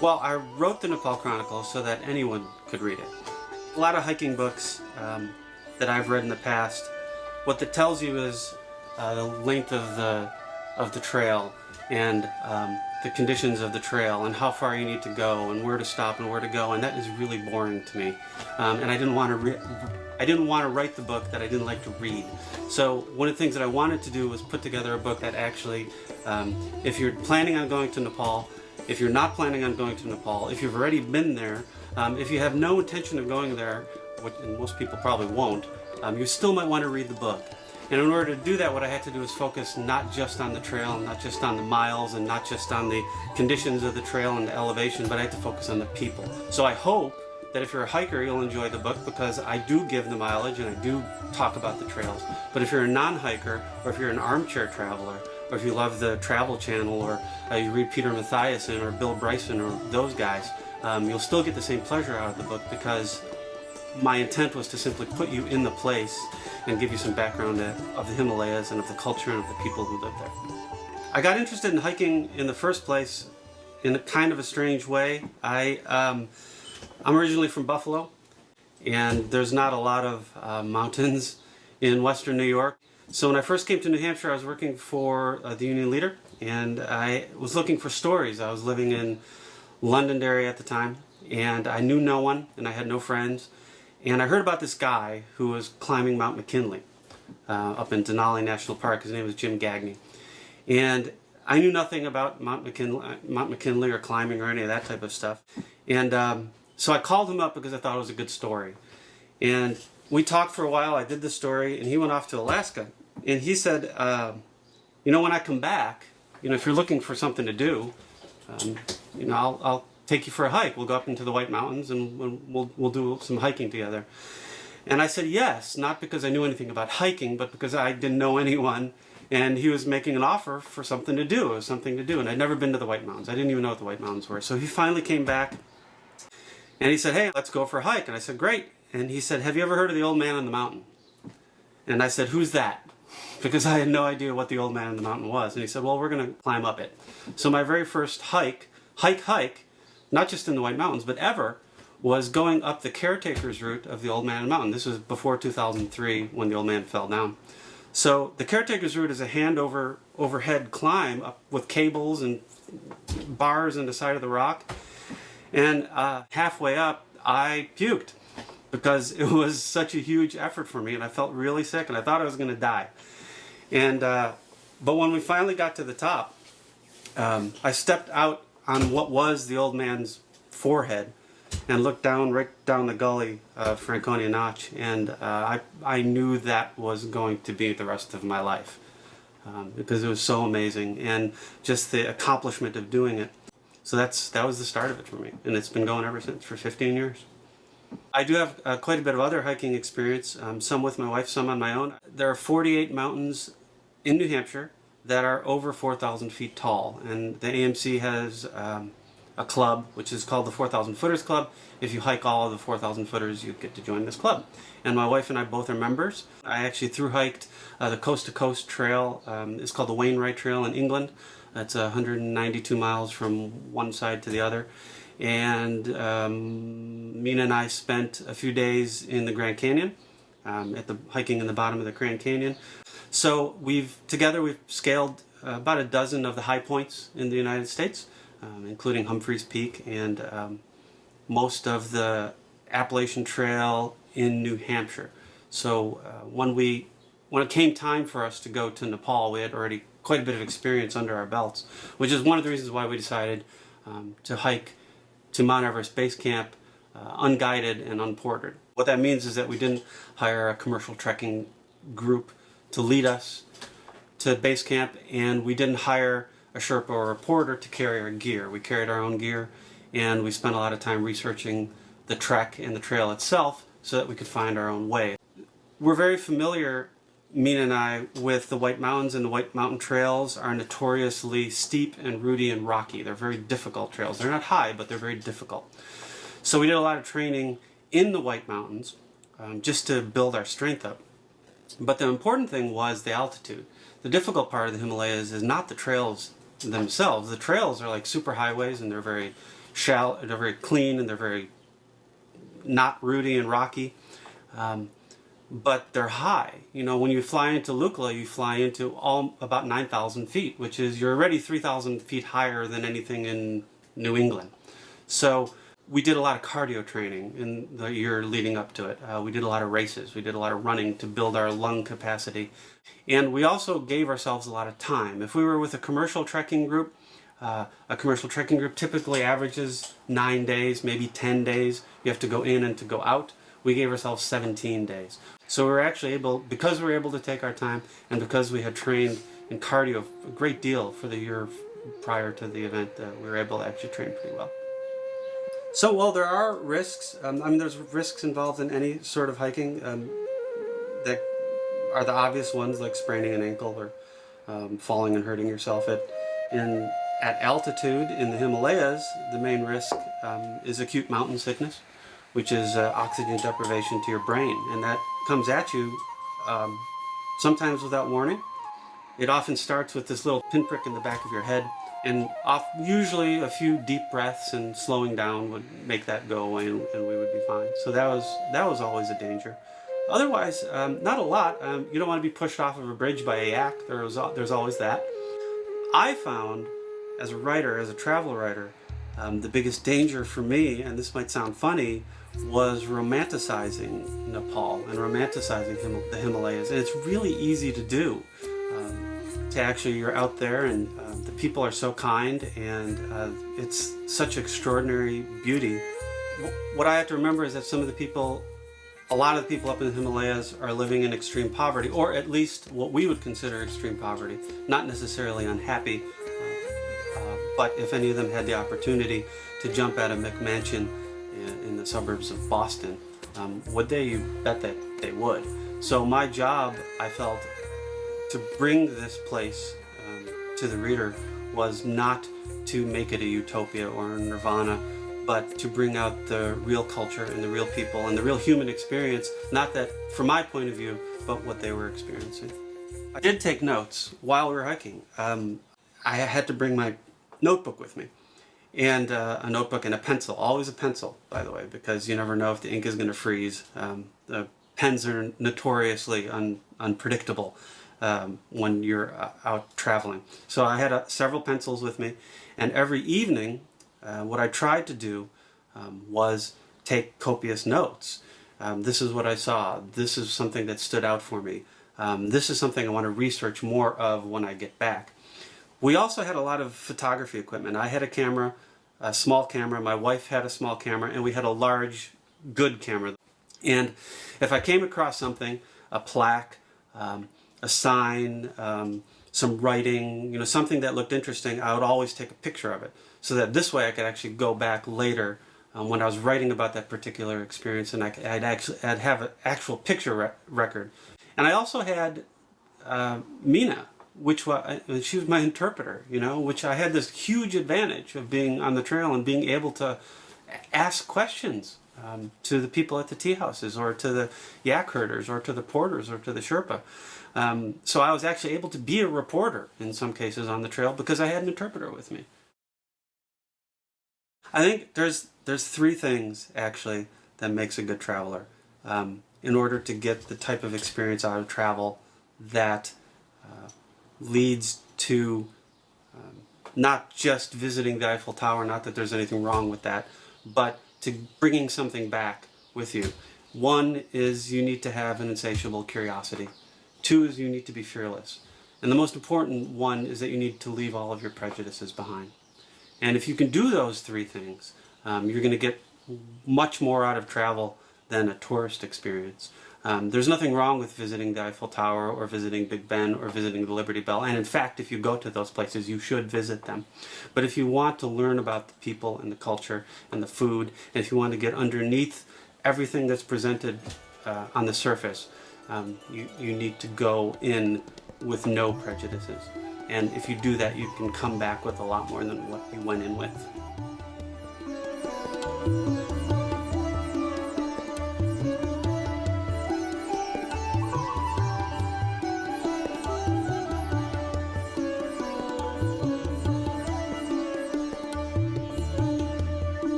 Well, I wrote the Nepal Chronicles so that anyone could read it. A lot of hiking books that I've read in the past, what that tells you is the length of the trail and the conditions of the trail and how far you need to go and where to stop and where to go, and that is really boring to me. And I didn't want to write the book that I didn't like to read. So one of the things that I wanted to do was put together a book that actually, if you're planning on going to Nepal, if you're not planning on going to Nepal, if you've already been there, if you have no intention of going there, which, and most people probably won't, you still might want to read the book. And in order to do that, what I had to do is focus not just on the trail, not just on the miles, and not just on the conditions of the trail and the elevation, but I had to focus on the people. So I hope that if you're a hiker, you'll enjoy the book, because I do give the mileage and I do talk about the trails. But if you're a non-hiker, or if you're an armchair traveler, or if you love the Travel Channel, or you read Peter Mathiasson or Bill Bryson or those guys, you'll still get the same pleasure out of the book, because my intent was to simply put you in the place and give you some background of the Himalayas and of the culture and of the people who live there. I got interested in hiking in the first place in a kind of a strange way. I'm originally from Buffalo, and there's not a lot of mountains in western New York. So when I first came to New Hampshire, I was working for the Union Leader, and I was looking for stories. I was living in Londonderry at the time, and I knew no one, and I had no friends. And I heard about this guy who was climbing Mount McKinley up in Denali National Park. His name was Jim Gagney. And I knew nothing about Mount McKinley or climbing or any of that type of stuff. And so I called him up because I thought it was a good story. And we talked for a while. I did the story, and he went off to Alaska. And he said, you know, when I come back, you know, if you're looking for something to do, you know, I'll take you for a hike. We'll go up into the White Mountains and we'll do some hiking together. And I said yes, not because I knew anything about hiking, but because I didn't know anyone, and he was making an offer for something to do. It was something to do, and I'd never been to the White Mountains. I didn't even know what the White Mountains were. So he finally came back, and he said, hey, let's go for a hike. And I said, great. And he said, have you ever heard of the Old Man on the Mountain? And I said, who's that? Because I had no idea what the Old Man on the Mountain was. And he said, well, we're going to climb up it. So my very first hike, not just in the White Mountains, but ever, was going up the caretaker's route of the Old Man on the Mountain. This was before 2003, when the Old Man fell down. So the caretaker's route is a overhead climb up with cables and bars in the side of the rock. And halfway up, I puked, because it was such a huge effort for me, and I felt really sick, and I thought I was going to die. And but when we finally got to the top, I stepped out on what was the old man's forehead and looked down, right down the gully of Franconia Notch, and I knew that was going to be the rest of my life, because it was so amazing, and just the accomplishment of doing it. So that was the start of it for me, and it's been going ever since, for 15 years. I do have quite a bit of other hiking experience, some with my wife, some on my own. There are 48 mountains in New Hampshire that are over 4,000 feet tall, and the AMC has a club which is called the 4,000 Footers Club. If you hike all of the 4,000 footers, you get to join this club. And my wife and I both are members. I actually thru-hiked the Coast to Coast Trail. It's called the Wainwright Trail in England. It's 192 miles from one side to the other. And Mina and I spent a few days in the Grand Canyon, hiking in the bottom of the Grand Canyon. So together we've scaled about a dozen of the high points in the United States, including Humphreys Peak and most of the Appalachian Trail in New Hampshire. So when it came time for us to go to Nepal, we had already quite a bit of experience under our belts, which is one of the reasons why we decided to hike to Mount Everest Base Camp unguided and unportered. What that means is that we didn't hire a commercial trekking group to lead us to base camp, and we didn't hire a Sherpa or a porter to carry our gear. We carried our own gear, and we spent a lot of time researching the trek and the trail itself so that we could find our own way. We're very familiar, Mina and I, with the White Mountains, and the White Mountain trails are notoriously steep and rooty and rocky. They're very difficult trails. They're not high, but they're very difficult. So we did a lot of training in the White Mountains just to build our strength up. But the important thing was the altitude. The difficult part of the Himalayas is not the trails themselves. The trails are like super highways, and they're very shallow, they're very clean, and they're very not rooty and rocky. But they're high. You know, when you fly into Lukla, you fly into about 9,000 feet, which is, you're already 3,000 feet higher than anything in New England. So we did a lot of cardio training in the year leading up to it. We did a lot of races. We did a lot of running to build our lung capacity. And we also gave ourselves a lot of time. If we were with a commercial trekking group typically averages 9 days, maybe 10 days. You have to go in and to go out. We gave ourselves 17 days. So we were actually able, because we were able to take our time, and because we had trained in cardio a great deal for the year prior to the event, we were able to actually train pretty well. So, well, there are risks. There's risks involved in any sort of hiking that are the obvious ones, like spraining an ankle or falling and hurting yourself. At altitude in the Himalayas, the main risk is acute mountain sickness, which is oxygen deprivation to your brain, and that comes at you sometimes without warning. It often starts with this little pinprick in the back of your head, and usually a few deep breaths and slowing down would make that go away, and we would be fine. So that was always a danger. Otherwise, not a lot. You don't want to be pushed off of a bridge by a yak. There's always that. I found, as a writer, as a travel writer, the biggest danger for me, and this might sound funny, was romanticizing Nepal and romanticizing the Himalayas. And it's really easy to do. You're out there, and the people are so kind, and it's such extraordinary beauty. What I have to remember is that a lot of the people up in the Himalayas are living in extreme poverty, or at least what we would consider extreme poverty, not necessarily unhappy. But if any of them had the opportunity to jump out of McMansion in the suburbs of Boston, would they? You bet that they would. So my job, I felt, to bring this place to the reader was not to make it a utopia or a nirvana, but to bring out the real culture and the real people and the real human experience, not that from my point of view, but what they were experiencing. I did take notes while we were hiking. I had to bring my notebook with me, and a notebook and a pencil, always a pencil, by the way, because you never know if the ink is going to freeze. The pens are notoriously unpredictable when you're out traveling. So I had several pencils with me, and every evening what I tried to do was take copious notes. This is what I saw. This is something that stood out for me. This is something I want to research more of when I get back. We also had a lot of photography equipment. I had a camera, a small camera. My wife had a small camera, and we had a large, good camera. And if I came across something, a plaque, a sign, some writing, something that looked interesting, I would always take a picture of it, so that this way I could actually go back later when I was writing about that particular experience, and I'd have an actual picture record. And I also had Mina, she was my interpreter, which I had this huge advantage of being on the trail and being able to ask questions to the people at the tea houses, or to the yak herders, or to the porters, or to the Sherpa. So I was actually able to be a reporter in some cases on the trail because I had an interpreter with me. I think there's three things actually that makes a good traveler in order to get the type of experience out of travel that leads to not just visiting the Eiffel Tower, not that there's anything wrong with that, but to bringing something back with you. One is you need to have an insatiable curiosity. Two is you need to be fearless. And the most important one is that you need to leave all of your prejudices behind. And if you can do those three things, you're going to get much more out of travel than a tourist experience. There's nothing wrong with visiting the Eiffel Tower, or visiting Big Ben, or visiting the Liberty Bell. And in fact, if you go to those places, you should visit them. But if you want to learn about the people and the culture and the food, and if you want to get underneath everything that's presented on the surface, you need to go in with no prejudices. And if you do that, you can come back with a lot more than what you went in with.